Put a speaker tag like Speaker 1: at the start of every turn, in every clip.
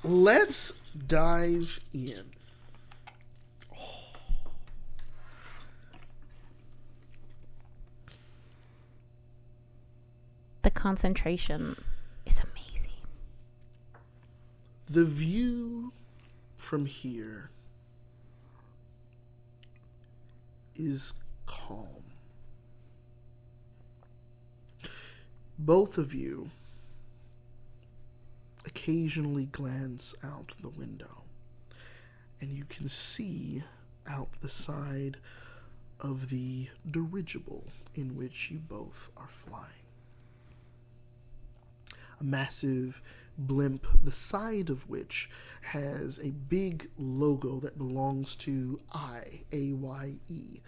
Speaker 1: Let's dive in.
Speaker 2: The concentration is amazing.
Speaker 1: The view from here is calm. Both of you occasionally glance out the window, and you can see out the side of the dirigible in which you both are flying. A massive blimp, the side of which has a big logo that belongs to A-Y-E.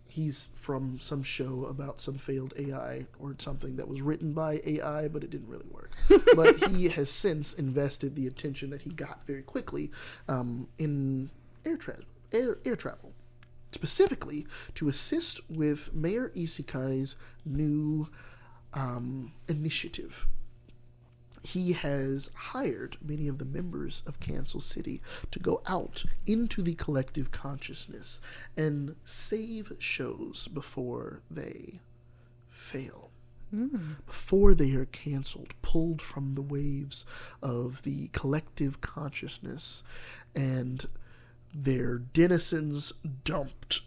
Speaker 1: He's from some show about some failed AI or something that was written by AI, but it didn't really work. But he has since invested the attention that he got very quickly in air travel, specifically to assist with Mayor Isekai's new initiative. He has hired many of the members of Cancel City to go out into the collective consciousness and save shows before they fail. Before they are canceled, pulled from the waves of the collective consciousness, and their denizens dumped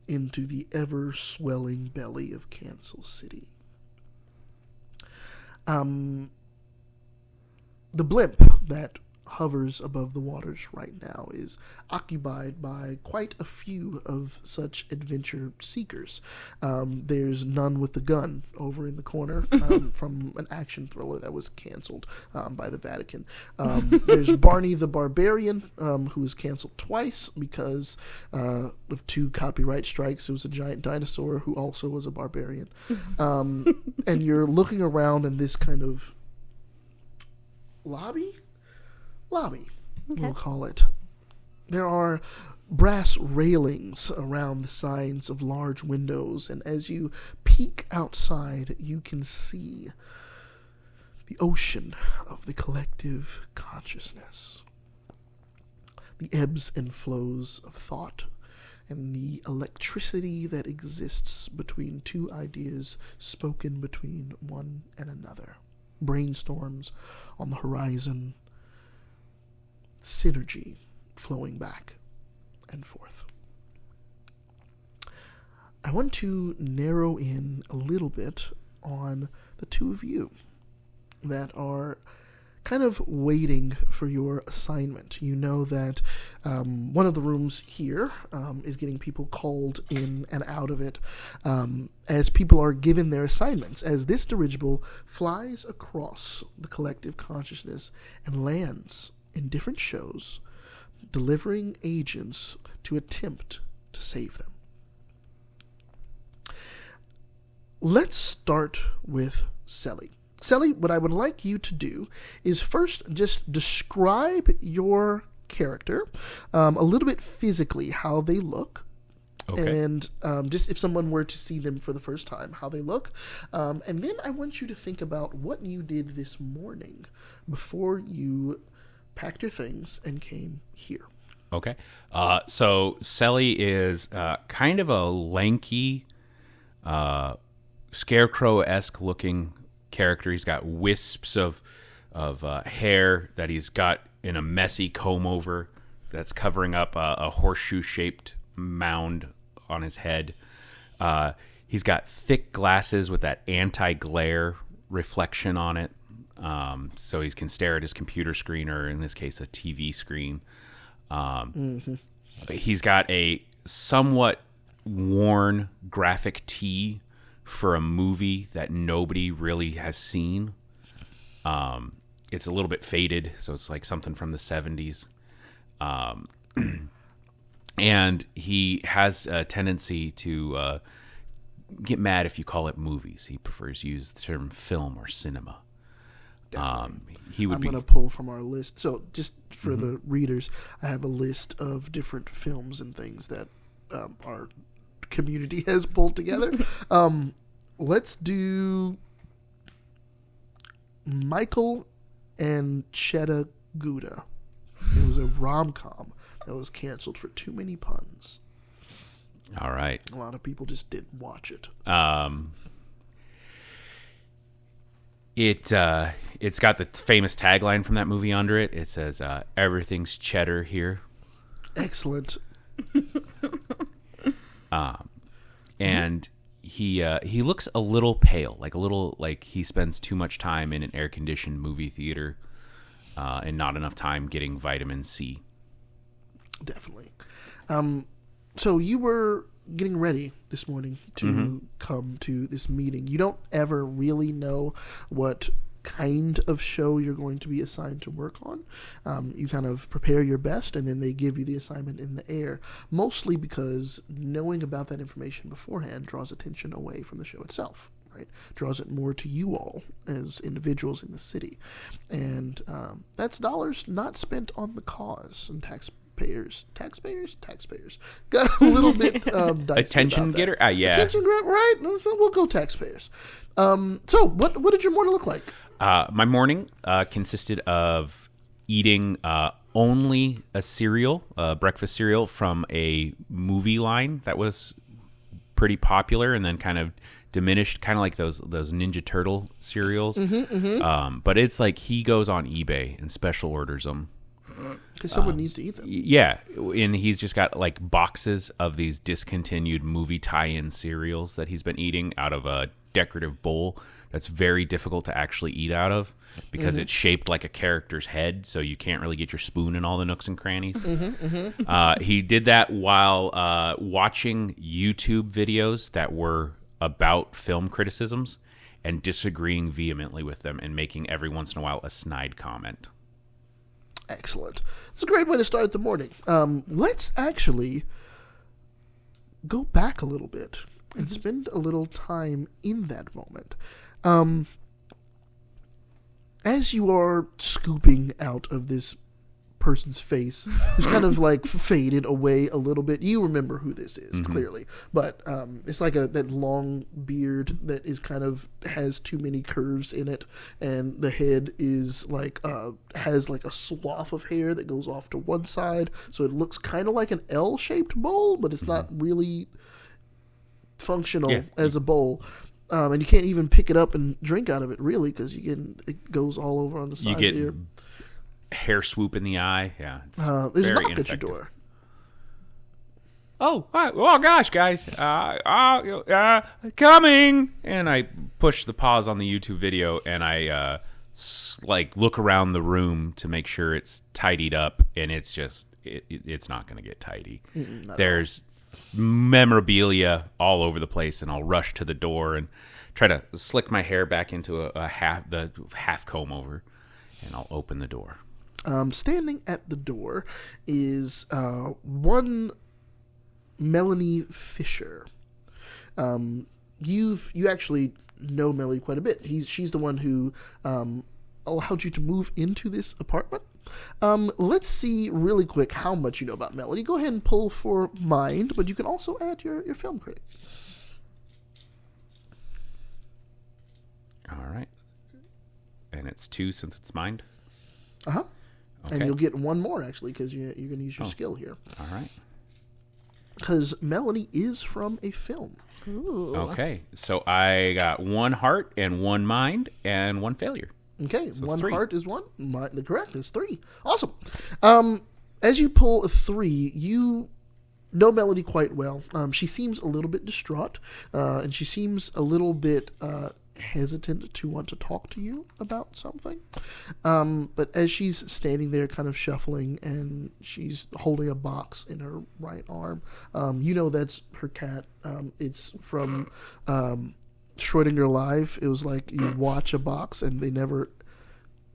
Speaker 1: into the ever-swelling belly of Cancel City. The blimp that hovers above the waters right now is occupied by quite a few of such adventure seekers. There's None with the Gun over in the corner from an action thriller that was canceled by the Vatican. There's Barney the Barbarian, who was canceled twice because of 2 copyright strikes. It was a giant dinosaur who also was a barbarian. And you're looking around in this kind of lobby, okay. We'll call it. There are brass railings around the sides of large windows, and as you peek outside, you can see the ocean of the collective consciousness, the ebbs and flows of thought, and the electricity that exists between 2 ideas spoken between one and another. Brainstorms on the horizon, synergy flowing back and forth. I want to narrow in a little bit on the 2 of you that are kind of waiting for your assignment. You know that one of the rooms here is getting people called in and out of it as people are given their assignments, as this dirigible flies across the collective consciousness and lands in different shows, delivering agents to attempt to save them. Let's start with Selly. Selly, what I would like you to do is first just describe your character a little bit physically, how they look. Okay. And just if someone were to see them for the first time, how they look. And then I want you to think about what you did this morning before you packed your things and came here.
Speaker 3: Okay. So Selly is kind of a lanky, scarecrow-esque looking character. He's got wisps of hair that he's got in a messy comb over that's covering up a horseshoe-shaped mound on his head. He's got thick glasses with that anti-glare reflection on it, so he can stare at his computer screen, or in this case, a TV screen. He's got a somewhat worn graphic tee for a movie that nobody really has seen. It's a little bit faded, so it's like something from the 70s. And he has a tendency to get mad if you call it movies. He prefers to use the term film or cinema. I'm going to pull from our list. So just for the readers, I have a list of different films and things that our community has pulled together. Let's do Michael and Chetta
Speaker 1: Gouda. It was a rom-com that was canceled for too many puns.
Speaker 3: All right.
Speaker 1: A lot of people just didn't watch it.
Speaker 3: It's got the famous tagline from that movie under it. It says, "Everything's cheddar here."
Speaker 1: Excellent.
Speaker 3: And he looks a little pale, like he spends too much time in an air-conditioned movie theater, and not enough time getting vitamin C.
Speaker 1: Definitely. So you were getting ready this morning to come to this meeting. You don't ever really know what kind of show you're going to be assigned to work on. You kind of prepare your best, and then they give you the assignment in the air, mostly because knowing about that information beforehand draws attention away from the show itself. Right? Draws it more to you all as individuals in the city. And that's dollars not spent on the cause and taxpayers. Got a little bit dicey
Speaker 3: Attention
Speaker 1: about
Speaker 3: getter?
Speaker 1: that.
Speaker 3: Yeah.
Speaker 1: Attention getter, right? So we'll go taxpayers. So what did your morning look like?
Speaker 3: My morning consisted of eating only a cereal, breakfast cereal from a movie line that was pretty popular and then kind of diminished, kind of like those Ninja Turtle cereals. But it's like he goes on eBay and special orders them.
Speaker 1: Because someone needs to eat them.
Speaker 3: Yeah, and he's just got like boxes of these discontinued movie tie-in cereals that he's been eating out of a decorative bowl that's very difficult to actually eat out of because it's shaped like a character's head, so you can't really get your spoon in all the nooks and crannies. He did that while watching YouTube videos that were about film criticisms and disagreeing vehemently with them and making every once in a while a snide comment.
Speaker 1: Excellent. It's a great way to start the morning. Let's actually go back a little bit and spend a little time in that moment. As you are scooping out of this person's face, who's kind of like faded away a little bit. You remember who this is, clearly. But it's like that long beard that is kind of has too many curves in it, and the head is like has like a swath of hair that goes off to one side, so it looks kind of like an L-shaped bowl, but it's not really functional as a bowl. And you can't even pick it up and drink out of it, really, because it goes all over on the sides here.
Speaker 3: Hair swoop in the eye. Yeah.
Speaker 1: There's a knock at your door.
Speaker 3: Oh gosh, guys. Coming. And I push the pause on the YouTube video and I look around the room to make sure it's tidied up, and it's just it's not going to get tidy. There's memorabilia all over the place, and I'll rush to the door and try to slick my hair back into the half comb over, and I'll open the door.
Speaker 1: Standing at the door is one Melanie Fisher. You actually know Melanie quite a bit. She's the one who allowed you to move into this apartment. Let's see really quick how much you know about Melanie. Go ahead and pull for mind, but you can also add your film critic.
Speaker 3: All right. And it's 2 since it's mind?
Speaker 1: Uh-huh.
Speaker 3: Okay.
Speaker 1: And you'll get one more, actually, because you're going to use your skill here.
Speaker 3: All right.
Speaker 1: Because Melanie is from a film.
Speaker 2: Ooh.
Speaker 3: Okay. So I got 1 heart and 1 mind and 1 failure.
Speaker 1: Okay,
Speaker 3: so
Speaker 1: 1
Speaker 3: 3.
Speaker 1: heart is 1. The correct is 3. Awesome. As you pull a 3, you know Melanie quite well. She seems a little bit distraught, and she seems a little bit hesitant to want to talk to you about something. But as she's standing there kind of shuffling, and she's holding a box in her right arm, you know that's her cat. It's from Schrödinger Live. It was like you watch a box and they never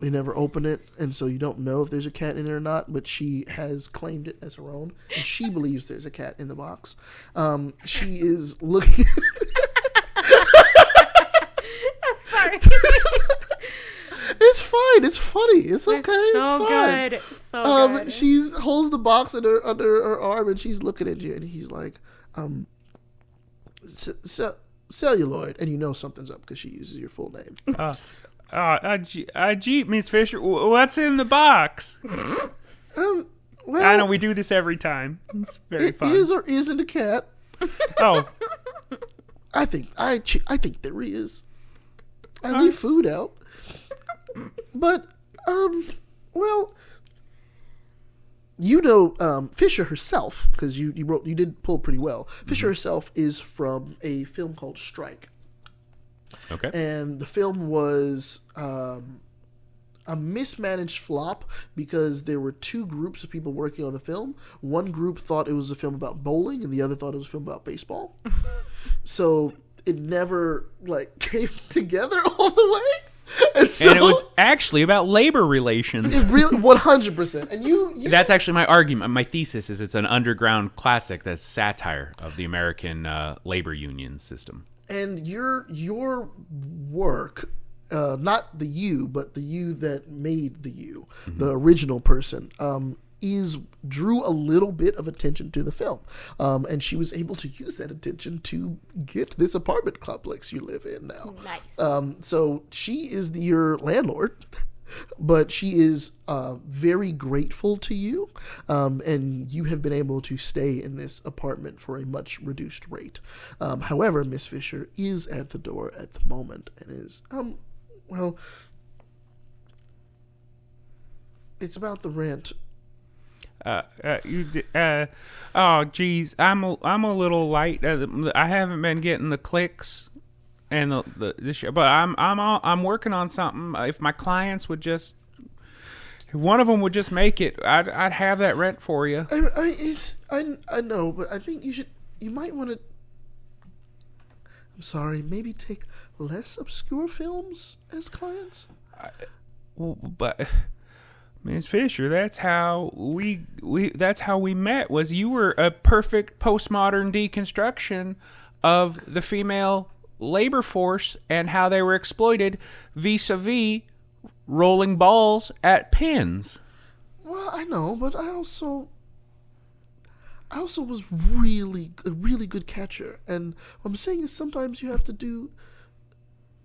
Speaker 1: open it, and so you don't know if there's a cat in it or not, but she has claimed it as her own, and she believes there's a cat in the box. She is looking...
Speaker 2: Sorry.
Speaker 1: It's fine. It's funny. It's okay.
Speaker 2: So
Speaker 1: it's fine.
Speaker 2: good. So good.
Speaker 1: She holds the box under her arm, and she's looking at you, and he's like, celluloid, and you know something's up because she uses your full name.
Speaker 3: Gee, Miss Fisher, what's in the box?
Speaker 1: Well,
Speaker 3: I know we do this every time. It's very
Speaker 1: it
Speaker 3: fun.
Speaker 1: is or isn't a cat.
Speaker 3: Oh,
Speaker 1: I think there is. I leave food out. But well, Fisher herself, because you did pull pretty well. Fisher herself is from a film called Strike.
Speaker 3: okay.
Speaker 1: And the film was a mismanaged flop because there were two groups of people working on the film. One group thought it was a film about bowling, and the other thought it was a film about baseball. So it never came together all the way. And
Speaker 3: it was actually about labor relations.
Speaker 1: It really 100%. And you
Speaker 3: That's actually my argument. My thesis is it's an underground classic that's satire of the American labor union system.
Speaker 1: And your work, not the you, but the you that made the you, the original person, drew a little bit of attention to the film. And she was able to use that attention to get this apartment complex you live in now.
Speaker 2: Nice.
Speaker 1: So she is your landlord, but she is very grateful to you, and you have been able to stay in this apartment for a much reduced rate. However, Miss Fisher is at the door at the moment and is, it's about the rent.
Speaker 3: Oh, geez, I'm a little light. I haven't been getting the clicks and but I'm working on something. If my clients would just, if one of them would just make it, I'd have that rent for you.
Speaker 1: I know, but I think you might want to. I'm sorry, maybe take less obscure films as clients.
Speaker 3: But Miss Fisher, that's how we met. Was you were a perfect postmodern deconstruction of the female labor force and how they were exploited vis-a-vis rolling balls at pins.
Speaker 1: Well, I know, but I also was really a really good catcher, and what I'm saying is sometimes you have to do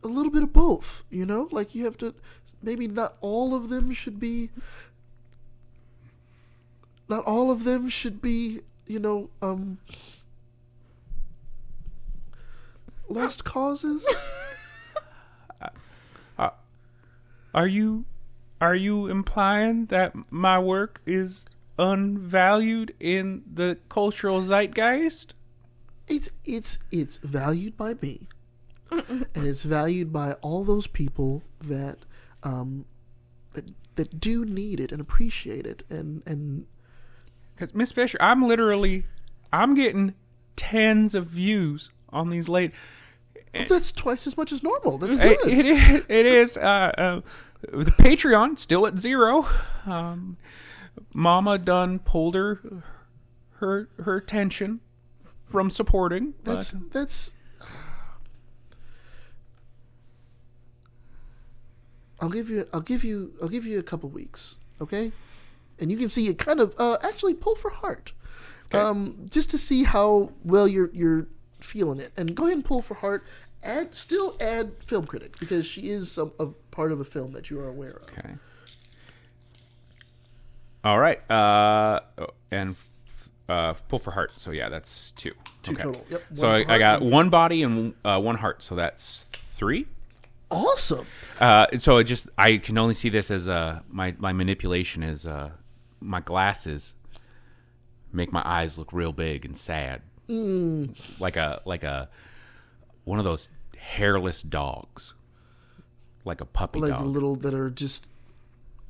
Speaker 1: a little bit of both, you have to, maybe not all of them should be, lost causes.
Speaker 3: Are you implying that my work is unvalued in the cultural zeitgeist?
Speaker 1: It's valued by me. And it's valued by all those people that do need it and appreciate it, and
Speaker 3: because Miss Fisher, I'm getting tens of views on these late.
Speaker 1: That's twice as much as normal. That's good.
Speaker 3: It is. The Patreon still at 0. Mama done pulled her attention from supporting.
Speaker 1: That's. I'll give you a couple weeks, okay? And you can see it kind of actually pull for heart, just to see how well you're feeling it. And go ahead and pull for heart. Still add film critic, because she is a part of a film that you are aware of.
Speaker 3: Okay. All right. And pull for heart. So yeah, that's 2.
Speaker 1: 2 total. Yep.
Speaker 3: So I got 1 body and 1 heart. So that's 3.
Speaker 1: Awesome.
Speaker 3: So I can only see this as my manipulation is my glasses make my eyes look real big and sad, like a one of those hairless dogs, like a puppy
Speaker 1: like
Speaker 3: dog,
Speaker 1: the little that are just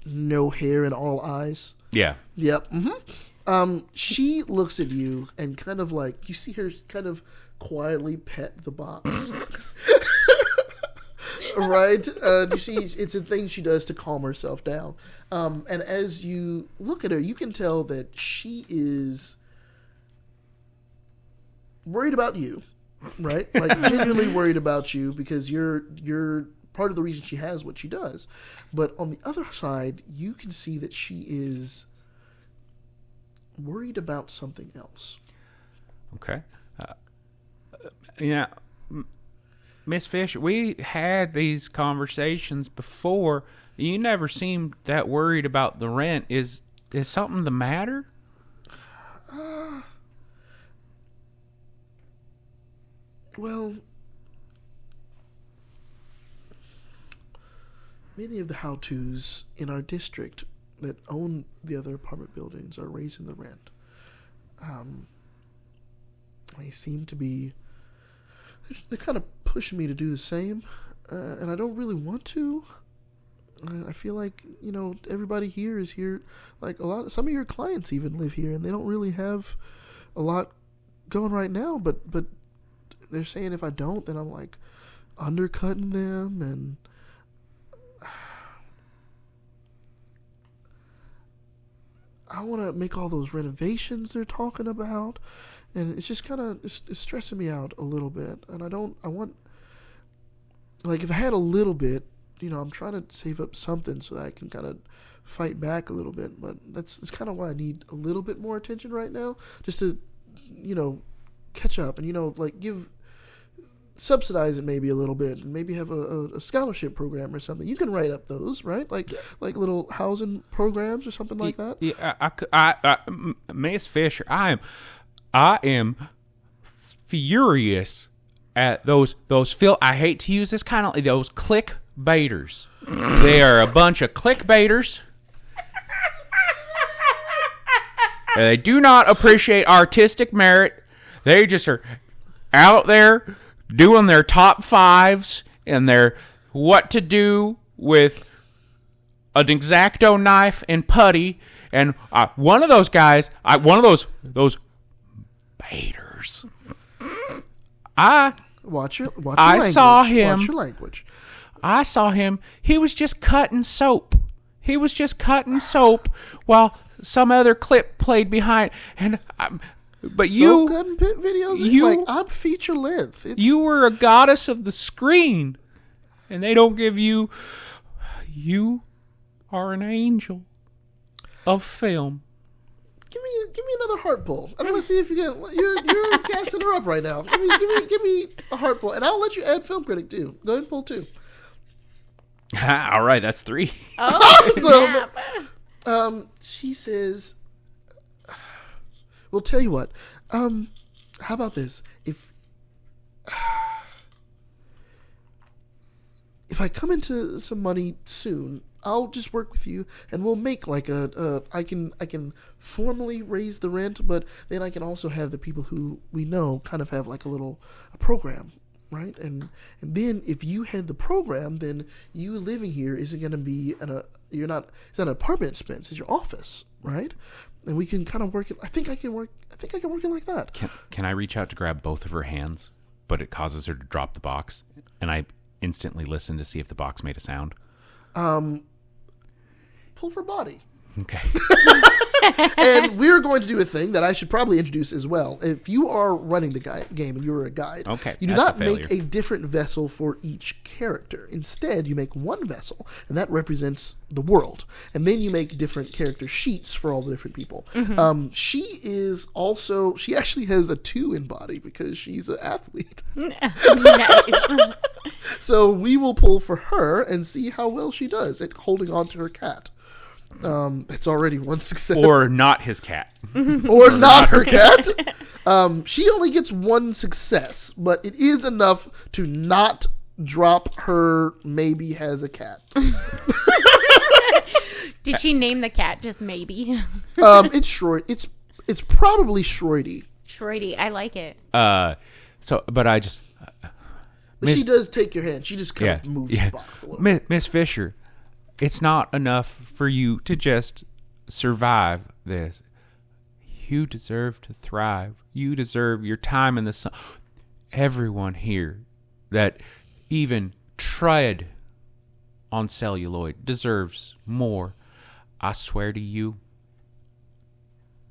Speaker 1: no hair and all eyes.
Speaker 3: Yeah.
Speaker 1: Yep. She looks at you and kind of you see her kind of quietly pet the box. Right? You see, it's a thing she does to calm herself down. And as you look at her, you can tell that she is worried about you, right? Genuinely worried about you, because you're part of the reason she has what she does. But on the other side, you can see that she is worried about something else.
Speaker 3: Okay. Yeah. Miss Fisher, we had these conversations before. You never seemed that worried about the rent. Is something the matter?
Speaker 1: Well, many of the how-tos in our district that own the other apartment buildings are raising the rent. They seem to be... They're kind of pushing me to do the same, and I don't really want to. I feel like, everybody here is here. Like, some of your clients even live here, and they don't really have a lot going right now, but they're saying if I don't, then I'm, like, undercutting them, and... I want to make all those renovations they're talking about, and it's just kind of it's stressing me out a little bit. And I want, like, if I had a little bit, I'm trying to save up something so that I can kind of fight back a little bit. But that's kind of why I need a little bit more attention right now, just to, catch up and, like, subsidize it maybe a little bit, and maybe have a scholarship program or something. You can write up those, right? Like little housing programs or something like that.
Speaker 3: Yeah, I Miss Fisher, I am furious at those I hate to use this kind of those clickbaiters. They are a bunch of clickbaiters. They do not appreciate artistic merit. They just are out there doing their top fives and their what to do with an X-Acto knife and putty. And one of those guys, one of those baiters.
Speaker 1: Watch your language.
Speaker 3: Saw him.
Speaker 1: Watch your language.
Speaker 3: I saw him. He was just cutting soap. While some other clip played behind. And but
Speaker 1: you cutting pit videos, I'm feature length.
Speaker 3: You were a goddess of the screen, and they don't give you. You are an angel of film.
Speaker 1: Give me another heart pull. I want to see if you can. You're gassing her up right now. Give me a heart pull, and I'll let you add film critic too. Go ahead and pull 2.
Speaker 3: All right, that's 3.
Speaker 1: Oh, awesome. She says, "Well, tell you what. How about this? If I come into some money soon, I'll just work with you, and we'll make like I can formally raise the rent, but then I can also have the people who we know kind of have like a program, right? And then if you had the program, then you living here isn't going to be it's not an apartment expense, it's your office, right? And we can kind of work it. I think I can work it like that.
Speaker 3: Can I reach out to grab both of her hands, but it causes her to drop the box, and I instantly listen to see if the box made a sound?
Speaker 1: Pull for body.
Speaker 3: Okay.
Speaker 1: And we're going to do a thing that I should probably introduce as well. If you are running the game and you're a guide,
Speaker 3: okay,
Speaker 1: you do not make a different vessel for each character. Instead, you make one vessel, and that represents the world. And then you make different character sheets for all the different people. Mm-hmm. She actually has a 2 in body because she's an athlete.
Speaker 2: Nice.
Speaker 1: So we will pull for her and see how well she does at holding on to her cat. It's already one success.
Speaker 3: Or not his cat.
Speaker 1: or not her cat. She only gets 1 success, but it is enough to not drop her maybe has a cat.
Speaker 2: Did she name the cat just maybe?
Speaker 1: It's Shroy. It's probably Shroidy.
Speaker 2: Shroidy, I like it.
Speaker 1: But she does take your hand. She just kind of moves the box a little bit.
Speaker 3: Miss Fisher, it's not enough for you to just survive this. You deserve to thrive. You deserve your time in the sun. Everyone here that even tread on celluloid deserves more. I swear to you,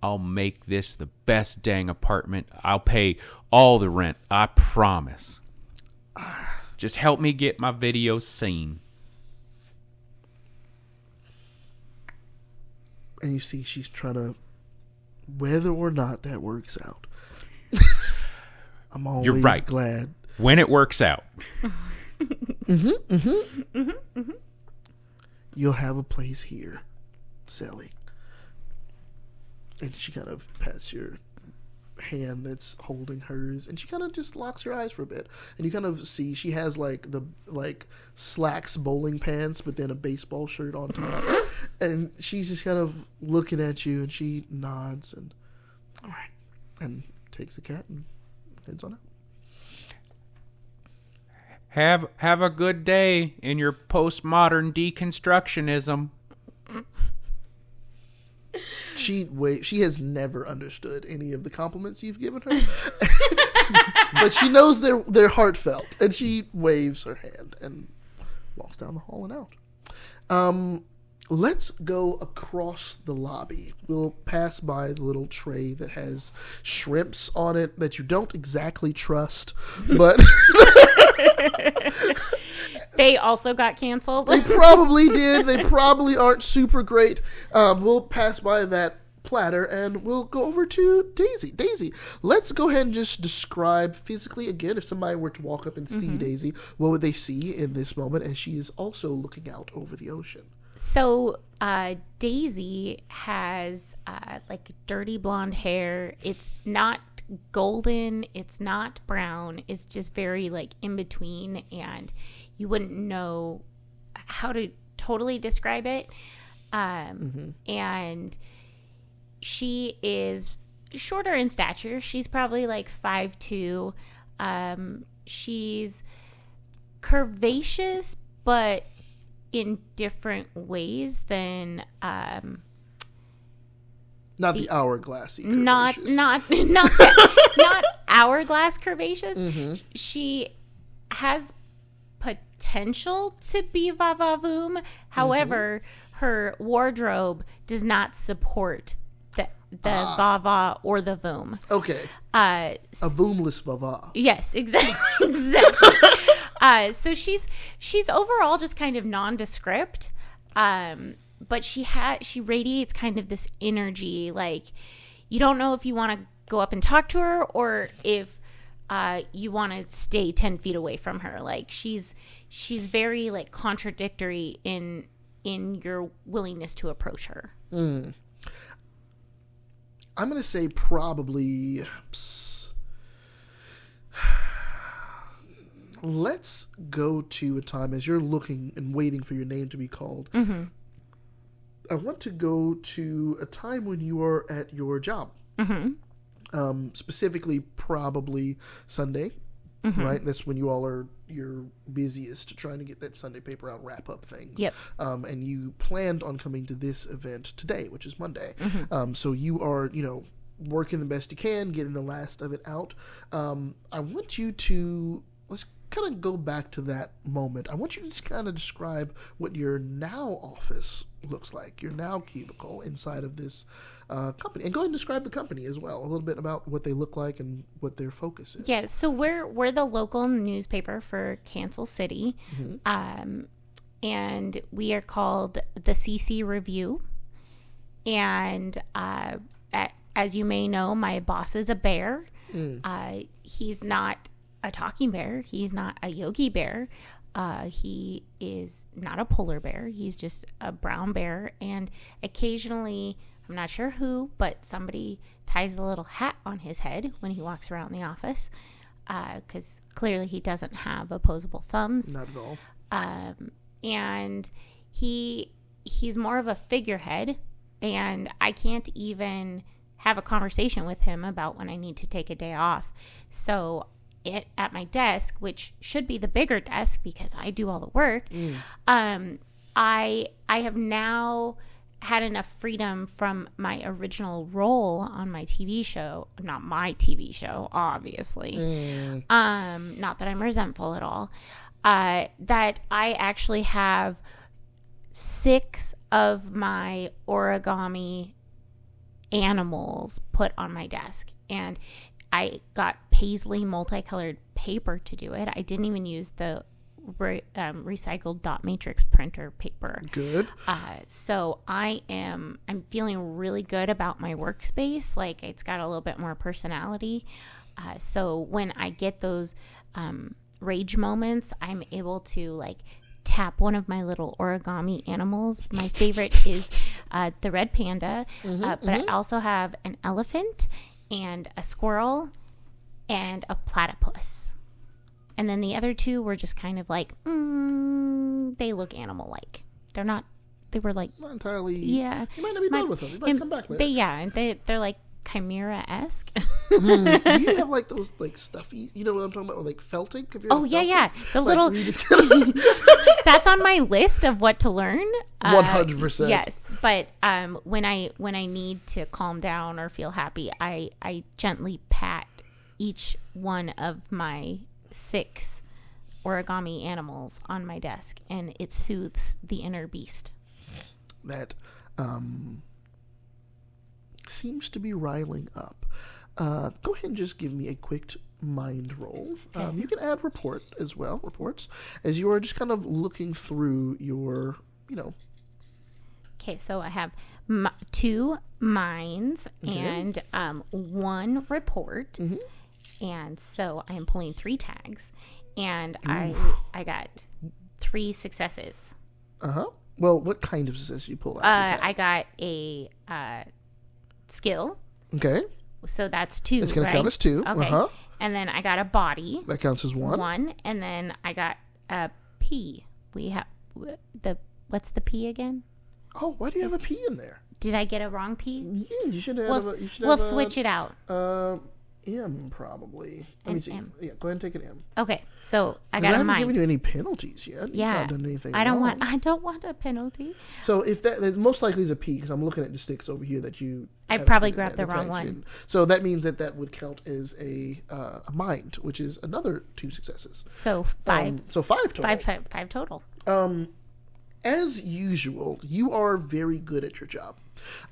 Speaker 3: I'll make this the best dang apartment. I'll pay all the rent. I promise. Just help me get my video seen.
Speaker 1: And you see she's trying to, whether or not that works out. I'm always glad
Speaker 3: When it works out.
Speaker 1: You'll have a place here, Sally. And she kind of pats your hand that's holding hers, and she kind of just locks her eyes for a bit, and you kind of see she has like slacks bowling pants but then a baseball shirt on top, and she's just kind of looking at you, and she nods and all right, and takes the cat and heads on out.
Speaker 3: Have a good day in your postmodern deconstructionism.
Speaker 1: She has never understood any of the compliments you've given her, but she knows they're heartfelt, and she waves her hand and walks down the hall and out. Let's go across the lobby. We'll pass by the little tray that has shrimps on it that you don't exactly trust, but
Speaker 2: They also got canceled.
Speaker 1: they probably did. They probably aren't super great. We'll pass by that platter and we'll go over to Daisy. Daisy, let's go ahead and just describe physically again, if somebody were to walk up and see Daisy, what would they see in this moment as she is also looking out over the ocean?
Speaker 2: So Daisy has like dirty blonde hair. It's not golden. It's not brown. It's just very like in between, and you wouldn't know how to totally describe it. And she is shorter in stature. She's probably like 5'2". She's curvaceous, but in different ways than
Speaker 1: not the hourglassy curvaceous.
Speaker 2: not hourglass curvaceous. She has potential to be va-va-voom. Voom. Her wardrobe does not support the va-va or the voom.
Speaker 1: Okay. A voomless va-va.
Speaker 2: Yes, exactly. So she's overall just kind of nondescript, but she radiates kind of this energy. Like, you don't know if you want to go up and talk to her or if you want to stay 10 feet away from her. Like, she's very like contradictory in your willingness to approach her.
Speaker 1: I'm going to say probably... Let's go to a time as you're looking and waiting for your name to be called. I want to go to a time when you are at your job. Specifically, probably Sunday, right? That's when you all are your busiest trying to get that Sunday paper out, wrap up things.
Speaker 2: Yep.
Speaker 1: And you planned on coming to this event today, which is Monday. So you are, working the best you can, getting the last of it out. I want you to... Let's kind of go back to that moment. I want you to just kind of describe what your now office looks like, your now cubicle inside of this company. And go ahead and describe the company as well, a little bit about what they look like and what their focus is.
Speaker 2: Yeah, so we're the local newspaper for Kansas City, and we are called the CC Review. And as you may know, my boss is a bear. He's not a talking bear. He's not a Yogi bear. He is not a polar bear. He's just a brown bear. And occasionally, I'm not sure who, but somebody ties a little hat on his head when he walks around the office, because clearly he doesn't have opposable thumbs.
Speaker 1: Not at all.
Speaker 2: And he's more of a figurehead, and I can't even have a conversation with him about when I need to take a day off. So at my desk, which should be the bigger desk because I do all the work, I have now had enough freedom from my original role on my TV show, not my TV show, obviously, not that I'm resentful at all, that I actually have 6 of my origami animals put on my desk, and I got paisley multicolored paper to do it. I didn't even use the recycled dot matrix printer paper.
Speaker 1: Good.
Speaker 2: So I'm feeling really good about my workspace. Like, it's got a little bit more personality. So when I get those rage moments, I'm able to like tap one of my little origami animals. My favorite is the red panda, but I also have an elephant and a squirrel and a platypus. And then the other two were just kind of like, they look animal-like. They're not, they were like...
Speaker 1: Not entirely...
Speaker 2: Yeah.
Speaker 1: You might not be done with them. You might come back later.
Speaker 2: They're like chimera-esque.
Speaker 1: Do you have like those like stuffy, you know what I'm talking about, like felting?
Speaker 2: Oh yeah, the
Speaker 1: like,
Speaker 2: little. That's on my list of what to learn.
Speaker 1: 100%.
Speaker 2: Yes, but when I need to calm down or feel happy, I gently pat each one of my 6 origami animals on my desk, and it soothes the inner beast.
Speaker 1: That seems to be riling up. Go ahead and just give me a quick mind roll.
Speaker 2: Okay.
Speaker 1: You can add reports, as you are just kind of looking through your,
Speaker 2: Okay, so I have 2 minds and 1 report, and so I am pulling 3 tags, and I got 3 successes.
Speaker 1: Well, what kind of success did you pull out?
Speaker 2: I got a skill.
Speaker 1: Okay.
Speaker 2: So that's 2.
Speaker 1: It's going to count as 2.
Speaker 2: Okay. And then I got a body.
Speaker 1: That counts as 1.
Speaker 2: 1. And then I got a P. We have what's the P again?
Speaker 1: Oh, why do you have a P in there?
Speaker 2: Did I get a wrong P?
Speaker 1: Yeah, you should have.
Speaker 2: We'll switch it out.
Speaker 1: M probably. Let
Speaker 2: An
Speaker 1: me see.
Speaker 2: M.
Speaker 1: Yeah, go ahead and take an M.
Speaker 2: Okay, so I
Speaker 1: 'Cause
Speaker 2: got
Speaker 1: I
Speaker 2: a
Speaker 1: haven't
Speaker 2: mind.
Speaker 1: given you any penalties yet.
Speaker 2: Yeah,
Speaker 1: You've not done anything
Speaker 2: I don't
Speaker 1: wrong.
Speaker 2: want a penalty.
Speaker 1: So if that most likely is a P, because I'm looking at the sticks over here that you.
Speaker 2: I
Speaker 1: haven't
Speaker 2: probably
Speaker 1: put in
Speaker 2: grabbed
Speaker 1: that
Speaker 2: the wrong
Speaker 1: attention.
Speaker 2: one.
Speaker 1: So that means that would count as a mind, which is another 2 successes.
Speaker 2: So 5.
Speaker 1: So 5 total.
Speaker 2: 5 total.
Speaker 1: As usual, you are very good at your job.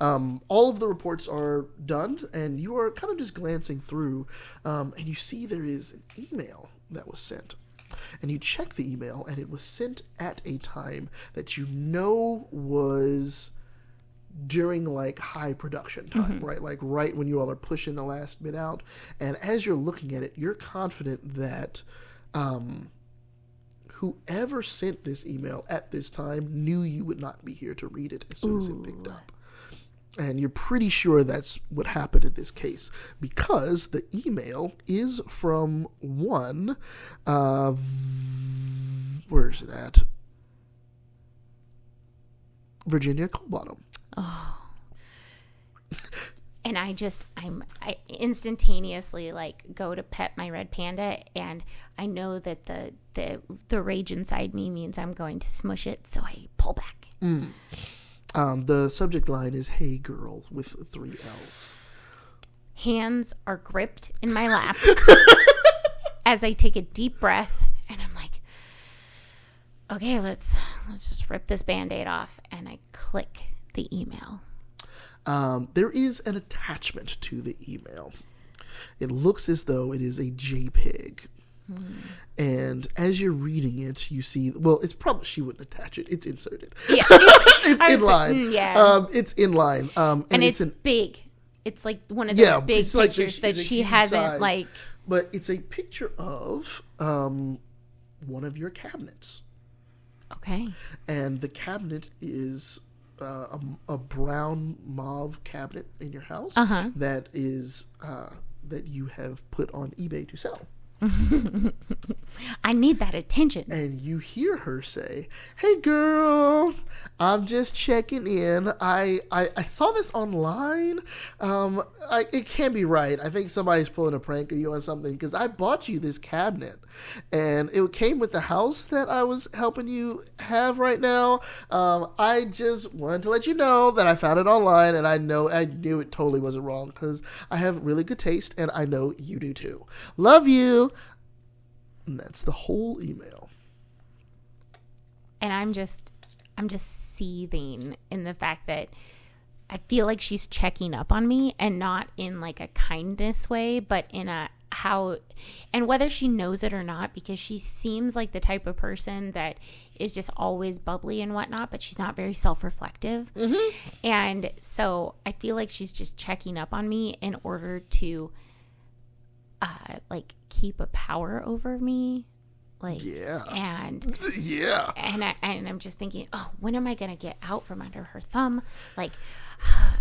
Speaker 1: All of the reports are done, and you are kind of just glancing through, and you see there is an email that was sent. And you check the email, and it was sent at a time that you know was during like high production time, right? Like right when you all are pushing the last bit out. And as you're looking at it, you're confident that whoever sent this email at this time knew you would not be here to read it as soon as it picked up. And you're pretty sure that's what happened in this case, because the email is from one, where is it at? Virginia Colebottom.
Speaker 2: And I instantaneously like go to pet my red panda, and I know that the rage inside me means I'm going to smush it, so I pull back.
Speaker 1: The subject line is "Hey girl" with 3 L's.
Speaker 2: Hands are gripped in my lap as I take a deep breath, and I'm like, okay, let's just rip this Band-Aid off, and I click the email.
Speaker 1: There is an attachment to the email. It looks as though it is a JPEG. And as you're reading it, you see, well, it's probably, she wouldn't attach it. It's inserted.
Speaker 2: Yeah.
Speaker 1: It's in line.
Speaker 2: Yeah.
Speaker 1: It's in line.
Speaker 2: And it's big. It's like one of those big
Speaker 1: it's like
Speaker 2: pictures
Speaker 1: the
Speaker 2: that she
Speaker 1: huge
Speaker 2: hasn't
Speaker 1: size.
Speaker 2: like.
Speaker 1: But it's a picture of one of your cabinets.
Speaker 2: Okay.
Speaker 1: And the cabinet is a brown mauve cabinet in your house that is that you have put on eBay to sell.
Speaker 2: I need that attention.
Speaker 1: And you hear her say, "Hey girl, I'm just checking in. I saw this online. It can't be right. I think somebody's pulling a prank on you on something, because I bought you this cabinet, and it came with the house that I was helping you have right now. I just wanted to let you know that I found it online, and I knew it totally wasn't wrong, because I have really good taste, and I know you do too. Love you." And that's the whole email.
Speaker 2: And I'm just seething in the fact that I feel like she's checking up on me, and not in like a kindness way, but in a how, and whether she knows it or not, because she seems like the type of person that is just always bubbly and whatnot, but she's not very self-reflective. And so I feel like she's just checking up on me in order to like keep a power over me. Like,
Speaker 1: Yeah.
Speaker 2: And
Speaker 1: Yeah.
Speaker 2: and I'm just thinking, oh, when am I going to get out from under her thumb? Like,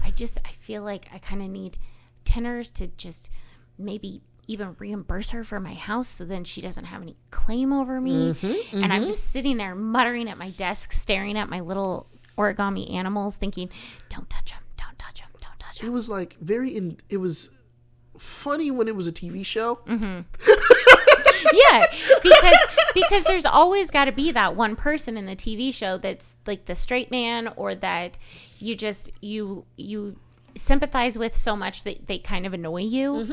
Speaker 2: I feel like I kind of need tenors to just maybe even reimburse her for my house, so then she doesn't have any claim over me. And I'm just sitting there muttering at my desk, staring at my little origami animals, thinking, don't touch them, don't touch them, don't touch them.
Speaker 1: It was like it was funny when it was a TV show.
Speaker 2: Yeah, because there's always got to be that one person in the TV show that's like the straight man, or that you just you sympathize with so much that they kind of annoy you.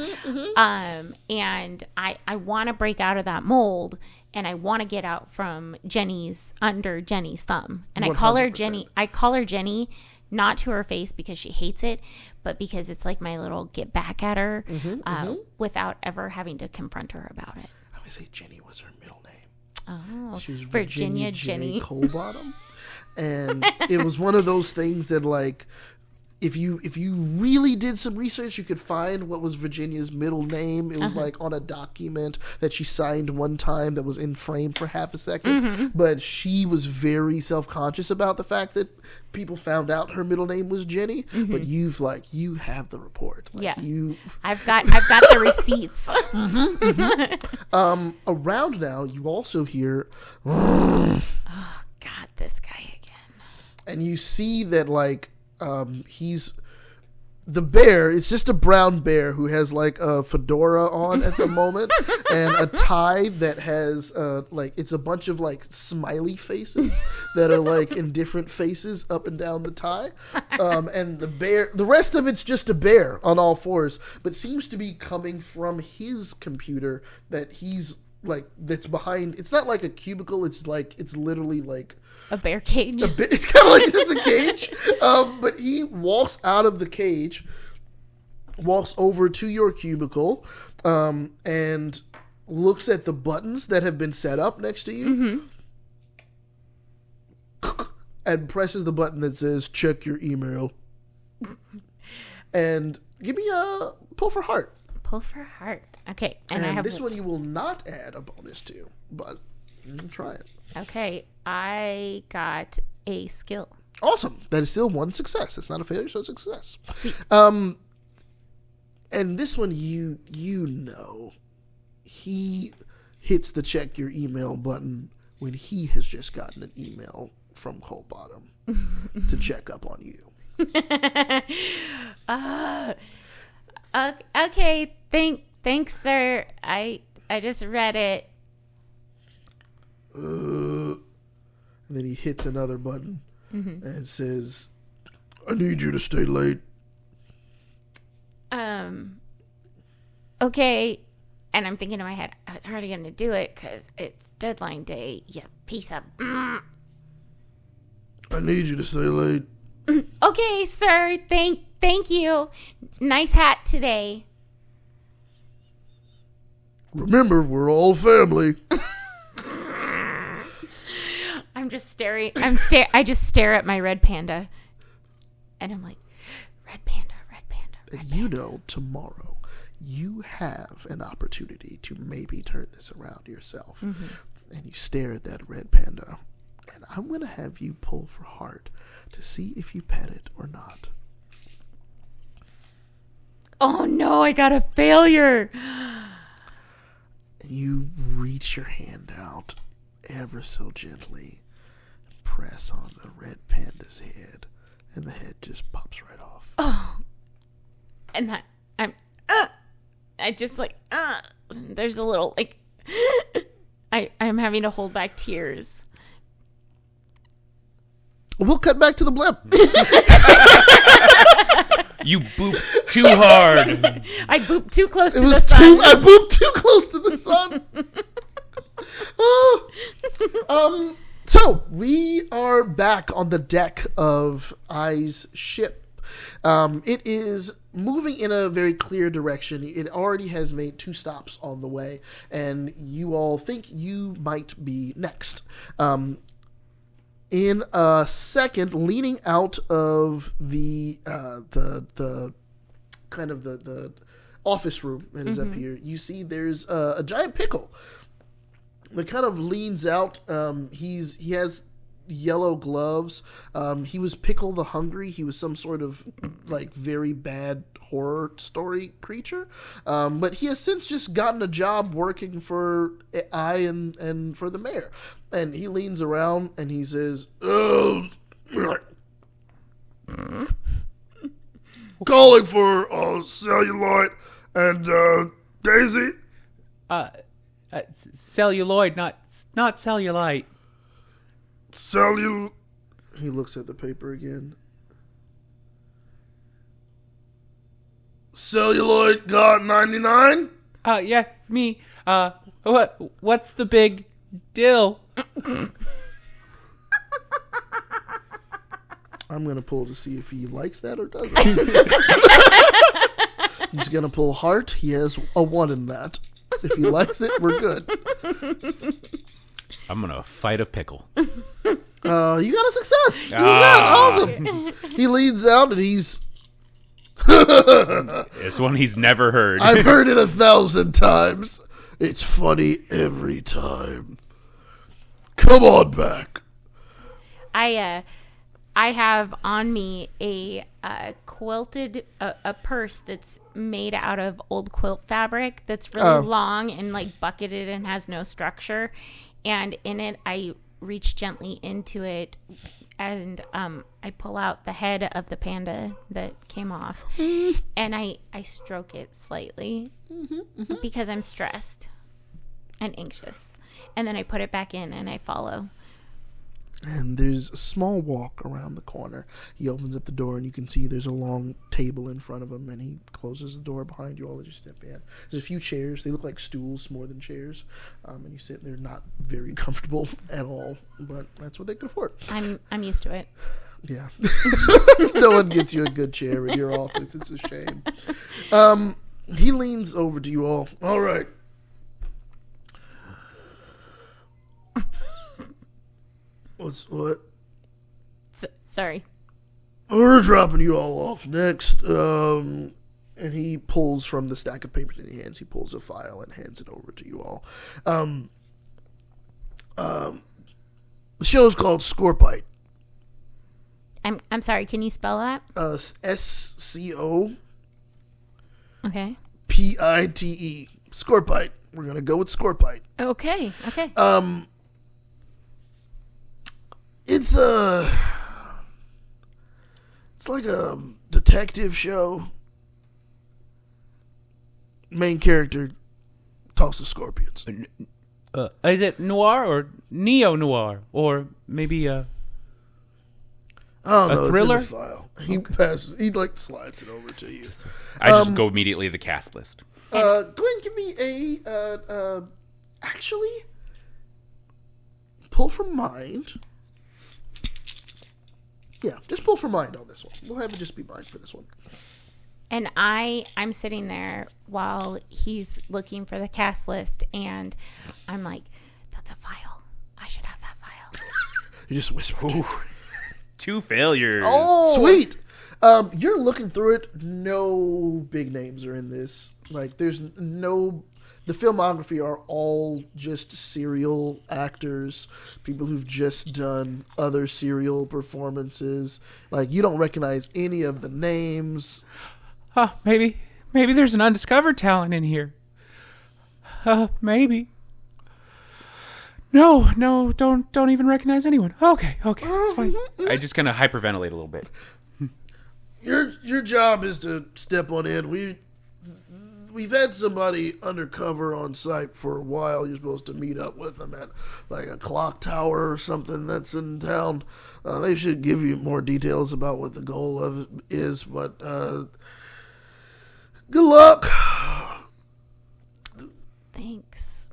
Speaker 2: And I want to break out of that mold, and I want to get out from Jenny's thumb. And 100%. I call her Jenny, not to her face because she hates it, but because it's like my little get back at her, without ever having to confront her about it.
Speaker 1: I would say Jenny was her middle name.
Speaker 2: Oh,
Speaker 1: she was
Speaker 2: Virginia
Speaker 1: J.
Speaker 2: Jenny
Speaker 1: Colebottom. And it was one of those things that, like, if you really did some research, you could find what was Virginia's middle name. It was like on a document that she signed one time that was in frame for half a second. But she was very self-conscious about the fact that people found out her middle name was Jenny. But you have the report. Like,
Speaker 2: yeah, I've got the receipts.
Speaker 1: Around now, you also hear,
Speaker 2: oh God, this guy again.
Speaker 1: And you see that, like, he's the bear. It's just a brown bear who has like a fedora on at the moment and a tie that has like, it's a bunch of like smiley faces that are like in different faces up and down the tie. And the rest of it's just a bear on all fours, but seems to be coming from his computer that he's like, that's behind. It's not like a cubicle. It's literally like
Speaker 2: a bear cage.
Speaker 1: It's kind of like just a cage. But he walks out of the cage, walks over to your cubicle, and looks at the buttons that have been set up next to you, and presses the button that says, check your email. And give me a pull for heart.
Speaker 2: Pull for heart. Okay.
Speaker 1: And I have this one you will not add a bonus to, but you can try it.
Speaker 2: Okay, I got a skill.
Speaker 1: Awesome. That is still one success. It's not a failure, so it's a success.
Speaker 2: Sweet.
Speaker 1: And this one, you know, he hits the check your email button when he has just gotten an email from Colebottom to check up on you.
Speaker 2: Okay. Thanks, sir. I just read it.
Speaker 1: And then he hits another button and says, I need you to stay late.
Speaker 2: Okay. And I'm thinking in my head, I'm already going to do it because it's deadline day. You piece of...
Speaker 1: I need you to stay late.
Speaker 2: Okay, sir. Thank you. Nice hat today.
Speaker 1: Remember, we're all family.
Speaker 2: I'm just staring. I just stare at my red panda, and I'm like, red panda, red panda.
Speaker 1: And you know, tomorrow you have an opportunity to maybe turn this around yourself. And you stare at that red panda, and I'm going to have you pull for heart to see if you pet it or not.
Speaker 2: Oh no, I got a failure.
Speaker 1: And you reach your hand out ever so gently, press on the red panda's head, and the head just pops right off.
Speaker 2: Oh, and that I just like there's a little like I'm having to hold back tears.
Speaker 1: We'll cut back to the blimp.
Speaker 3: You boop too hard.
Speaker 2: I booped too close to the sun.
Speaker 1: I booped too close to the sun. So we are back on the deck of I's ship. It is moving in a very clear direction. It already has made 2 stops on the way, and you all think you might be next. In a second, leaning out of the kind of the office room that is up here, you see there's a giant pickle that kind of leans out. He has yellow gloves. He was Pickle the Hungry. He was some sort of like very bad horror story creature. But he has since just gotten a job working for and for the mayor. And he leans around and he says, calling for celluloid and Daisy.
Speaker 4: Celluloid, not cellulite.
Speaker 1: He looks at the paper again. Celluloid got 99?
Speaker 4: Yeah, me. What's the big deal?
Speaker 1: I'm going to pull to see if he likes that or doesn't. He's going to pull heart. He has a 1 in that. If he likes it, we're good.
Speaker 3: I'm going to fight a pickle.
Speaker 1: You got a success. You got awesome. He leans out and he's...
Speaker 3: It's one he's never heard.
Speaker 1: I've heard it 1,000 times. It's funny every time. Come on back.
Speaker 2: I have on me a quilted a purse that's made out of old quilt fabric that's really long and like bucketed and has no structure. And in it, I reach gently into it and I pull out the head of the panda that came off. And I stroke it slightly because I'm stressed and anxious. And then I put it back in and I follow.
Speaker 1: And there's a small walk around the corner. He opens up the door, and you can see there's a long table in front of him, and he closes the door behind you all as you step in. There's a few chairs. They look like stools more than chairs. And you sit there not very comfortable at all, but that's what they can afford.
Speaker 2: I'm used to it.
Speaker 1: Yeah. No one gets you a good chair in your office. It's a shame. He leans over to you all. All right. What?
Speaker 2: Sorry.
Speaker 1: We're dropping you all off next. And he pulls from the stack of papers in his hands. He pulls a file and hands it over to you all. The show's called Scorpite.
Speaker 2: I'm sorry. Can you spell that?
Speaker 1: SCO.
Speaker 2: Okay.
Speaker 1: PITE. Scorpite. We're gonna go with Scorpite.
Speaker 2: Okay.
Speaker 1: It's like a detective show. Main character talks to scorpions.
Speaker 4: Is it noir or neo-noir? Or maybe
Speaker 1: I don't know.
Speaker 4: thriller?
Speaker 1: It's in the file. He passes. He slides it over to you.
Speaker 3: I just go immediately to the cast list.
Speaker 1: Go ahead and give me a actually pull from mind. Yeah, just pull from mind on this one. We'll have it just be mind for this one.
Speaker 2: And I'm sitting there while he's looking for the cast list, and I'm like, that's a file. I should have that file.
Speaker 1: You just whisper.
Speaker 3: 2 failures.
Speaker 2: Oh,
Speaker 1: Sweet. You're looking through it. No big names are in this. There's no... The filmography are all just serial actors, people who've just done other serial performances. You don't recognize any of the names.
Speaker 4: maybe there's an undiscovered talent in here. Maybe. No, don't even recognize anyone. Okay, it's fine.
Speaker 3: I just kind of hyperventilate a little bit.
Speaker 1: Your job is to step on in. We've had somebody undercover on site for a while. You're supposed to meet up with them at a clock tower or something that's in town. They should give you more details about what the goal of it is, but good luck.
Speaker 2: thanks.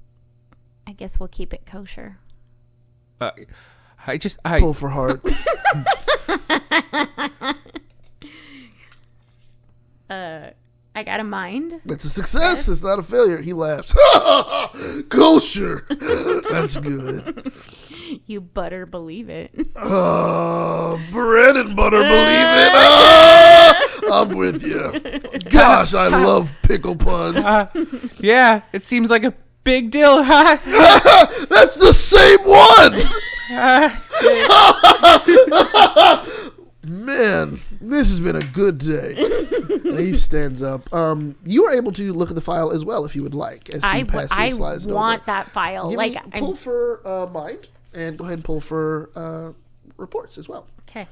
Speaker 2: I guess we'll keep it kosher.
Speaker 4: I
Speaker 1: Pull for heart.
Speaker 2: I got a mind.
Speaker 1: It's a success. Yes. It's not a failure. He laughs. Kosher. That's good.
Speaker 2: You better believe it.
Speaker 1: Bread and butter, believe it. I'm with you. Gosh, I love pickle puns.
Speaker 4: Yeah, it seems like a big deal.
Speaker 1: That's the same one. Man, this has been a good day. And he stands up. You are able to look at the file as well if you would like. As he passes slides
Speaker 2: want
Speaker 1: over.
Speaker 2: that file.
Speaker 1: Give
Speaker 2: Like,
Speaker 1: me, pull for mind, and go ahead and pull for reports as well.
Speaker 2: okay,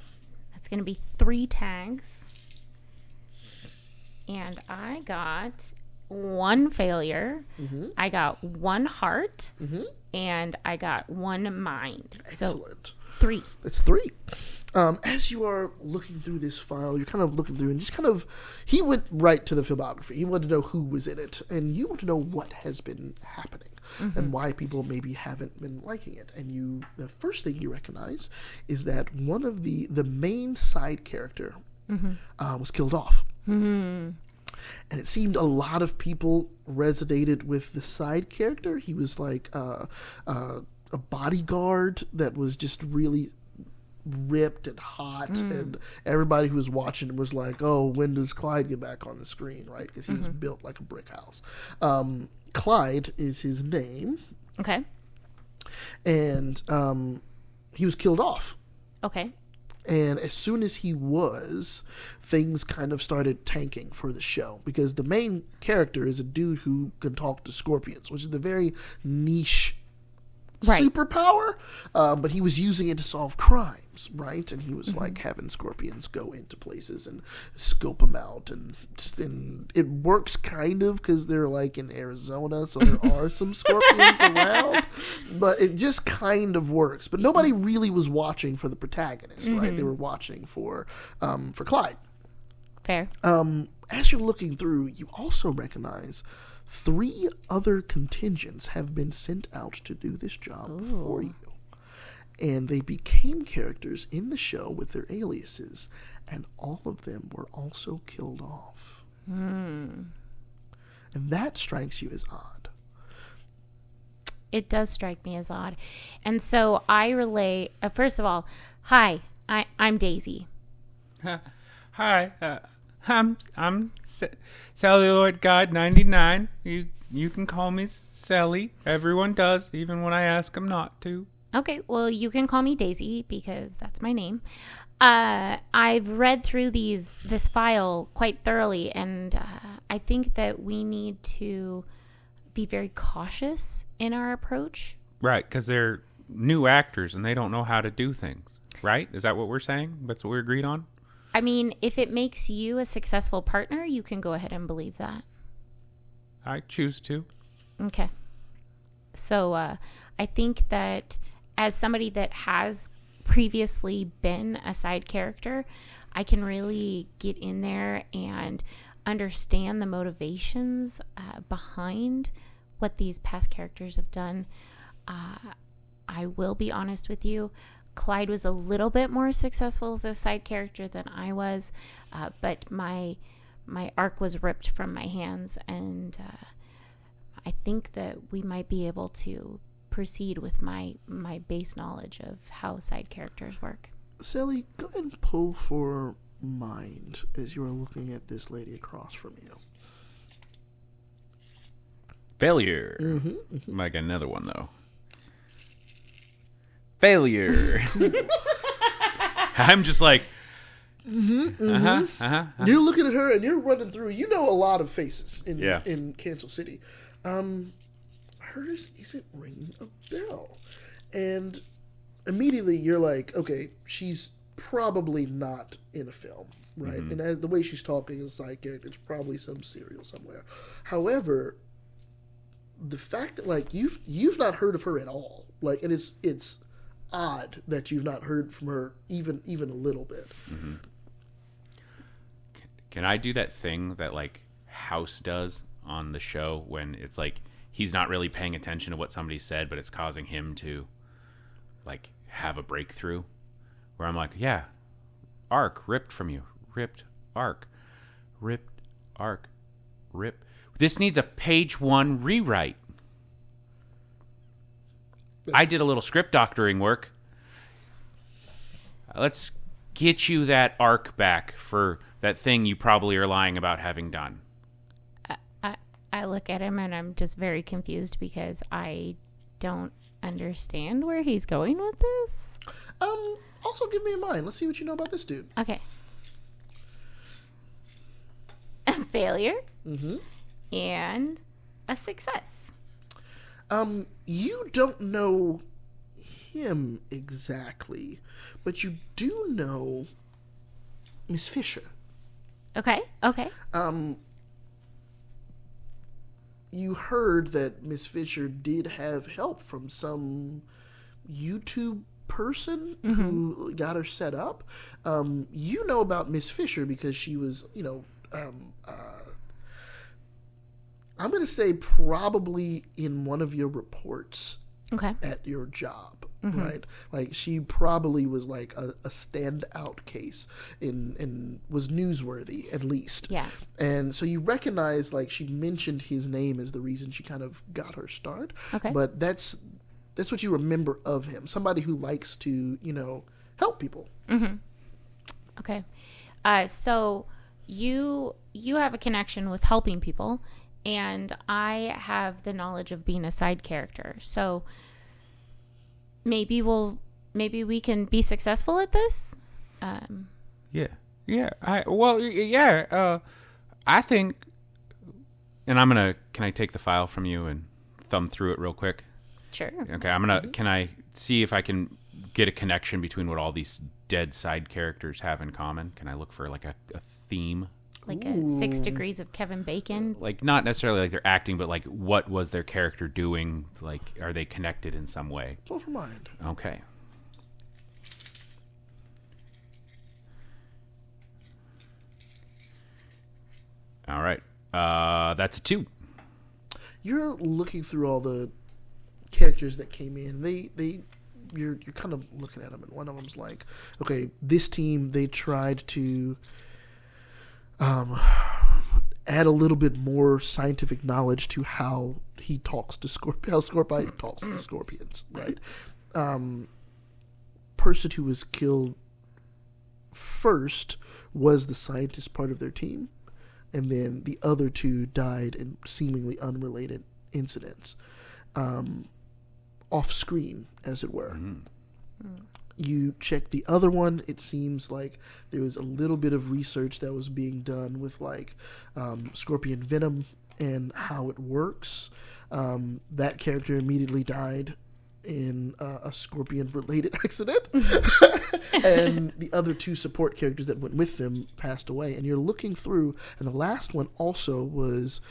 Speaker 2: that's gonna be 3 tags, and I got 1 failure. I got 1 heart, and I got 1 mind.
Speaker 1: Excellent.
Speaker 2: So 3.
Speaker 1: It's 3. As you are looking through this file, you're kind of looking through and just kind of, he went right to the filmography. He wanted to know who was in it, and you want to know what has been happening and why people maybe haven't been liking it. And the first thing you recognize is that one of the main side character was killed off. And it seemed a lot of people resonated with the side character. He was like a bodyguard that was just really ripped and hot, and everybody who was watching was like, oh, when does Clyde get back on the screen, right? Because he was built like a brick house. Clyde is his name.
Speaker 2: Okay.
Speaker 1: And he was killed off.
Speaker 2: Okay.
Speaker 1: And as soon as he was, things kind of started tanking for the show, because the main character is a dude who can talk to scorpions, which is a very niche superpower, but he was using it to solve crimes, right? And he was like having scorpions go into places and scope them out, and it works kind of because they're like in Arizona, so there are some scorpions around, but it just kind of works. But nobody really was watching for the protagonist, right? They were watching for Clyde.
Speaker 2: Fair.
Speaker 1: As you're looking through, you also recognize 3 other contingents have been sent out to do this job for you. And they became characters in the show with their aliases, and all of them were also killed off. And that strikes you as odd.
Speaker 2: It does strike me as odd. And so I relay, first of all, hi, I'm Daisy.
Speaker 4: Hi, I'm Celluloid God 99. You can call me Sally. Everyone does, even when I ask them not to.
Speaker 2: Okay, well, you can call me Daisy because that's my name. I've read through this file quite thoroughly, and I think that we need to be very cautious in our approach.
Speaker 4: Right, because they're new actors and they don't know how to do things. Right? Is that what we're saying? That's what we agreed on?
Speaker 2: I mean, if it makes you a successful partner, you can go ahead and believe that.
Speaker 4: I choose to.
Speaker 2: Okay. So I think that as somebody that has previously been a side character, I can really get in there and understand the motivations behind what these past characters have done. I will be honest with you. Clyde was a little bit more successful as a side character than I was, but my arc was ripped from my hands, and I think that we might be able to proceed with my base knowledge of how side characters work.
Speaker 1: Sally, go ahead and pull for mind as you are looking at this lady across from you.
Speaker 3: Failure. Like another one, though. Failure. I'm just like,
Speaker 1: You're looking at her and you're running through. You know a lot of faces in Cancel City. Hers isn't ringing a bell. And immediately you're like, okay, she's probably not in a film, right? And as the way she's talking as a side character, it's probably some serial somewhere. However, the fact that like you've not heard of her at all, like, and it's odd that you've not heard from her even a little bit.
Speaker 3: Can I do that thing that like House does on the show when it's like he's not really paying attention to what somebody said, but it's causing him to like have a breakthrough? Where I'm like, yeah, arc ripped from you, ripped arc, rip. This needs a page 1 rewrite. I did a little script doctoring work. Let's get you that arc back for that thing you probably are lying about having done.
Speaker 2: I look at him and I'm just very confused because I don't understand where he's going with this.
Speaker 1: Also give me a mind. Let's see what you know about this dude.
Speaker 2: Okay. A failure.
Speaker 1: Mm-hmm.
Speaker 2: And a success.
Speaker 1: You don't know him exactly, but you do know Miss Fisher.
Speaker 2: Okay.
Speaker 1: You heard that Miss Fisher did have help from some YouTube person who got her set up. You know about Miss Fisher because she was, I'm going to say probably in one of your reports at your job, right? Like she probably was like a standout case and was newsworthy at least.
Speaker 2: Yeah.
Speaker 1: And so you recognize like she mentioned his name as the reason she kind of got her start.
Speaker 2: Okay.
Speaker 1: But that's what you remember of him. Somebody who likes to, help people.
Speaker 2: Mm-hmm. Okay. So you have a connection with helping people. And I have the knowledge of being a side character. So maybe we can be successful at this.
Speaker 4: Yeah. I think.
Speaker 3: And can I take the file from you and thumb through it real quick?
Speaker 2: Sure.
Speaker 3: Okay, can I see if I can get a connection between what all these dead side characters have in common? Can I look for like a theme?
Speaker 2: Like a 6 degrees of Kevin Bacon.
Speaker 3: Like not necessarily like they're acting, but like what was their character doing? Like, are they connected in some way?
Speaker 1: Pull from mind.
Speaker 3: Okay. All right. That's a 2.
Speaker 1: You're looking through all the characters that came in. You're kind of looking at them, and one of them's like, okay, this team, they tried to add a little bit more scientific knowledge to how he talks to how Scorpion talks to scorpions, right? Person who was killed first was the scientist part of their team, and then the other 2 died in seemingly unrelated incidents, off screen, as it were. You check the other one, it seems like there was a little bit of research that was being done with like scorpion venom and how it works. That character immediately died in a scorpion-related accident. And the other 2 support characters that went with them passed away. And you're looking through, and the last one also was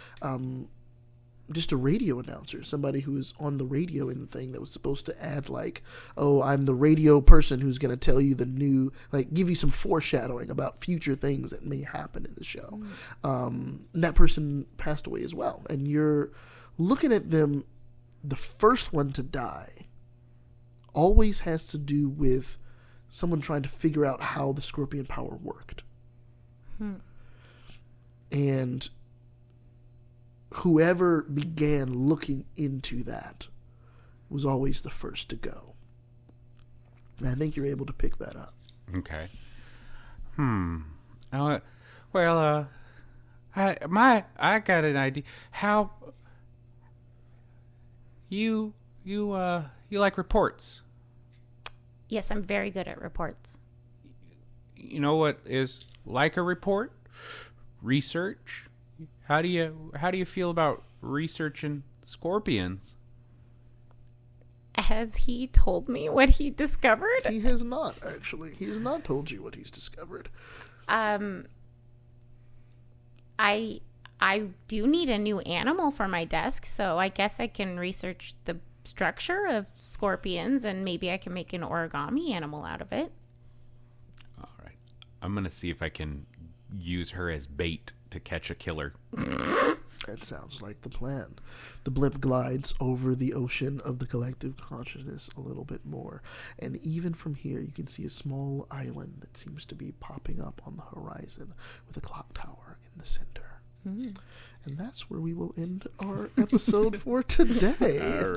Speaker 1: just a radio announcer, somebody who was on the radio in the thing that was supposed to add like, oh, I'm the radio person who's going to tell you the new, like give you some foreshadowing about future things that may happen in the show. And that person passed away as well. And you're looking at them, the first one to die always has to do with someone trying to figure out how the scorpion power worked. And whoever began looking into that was always the first to go. And I think you're able to pick that up.
Speaker 3: Okay.
Speaker 4: I got an idea. How you like reports?
Speaker 2: Yes, I'm very good at reports.
Speaker 4: You know what is like a report? Research. How do you feel about researching scorpions?
Speaker 2: Has he told me what he discovered?
Speaker 1: He has not, actually. He has not told you what he's discovered.
Speaker 2: I do need a new animal for my desk, so I guess I can research the structure of scorpions and maybe I can make an origami animal out of it.
Speaker 3: All right. I'm going to see if I can use her as bait to catch a killer.
Speaker 1: That sounds like the plan. The blimp glides over the ocean of the collective consciousness a little bit more. And even from here, you can see a small island that seems to be popping up on the horizon with a clock tower in the center. And that's where we will end our episode for today.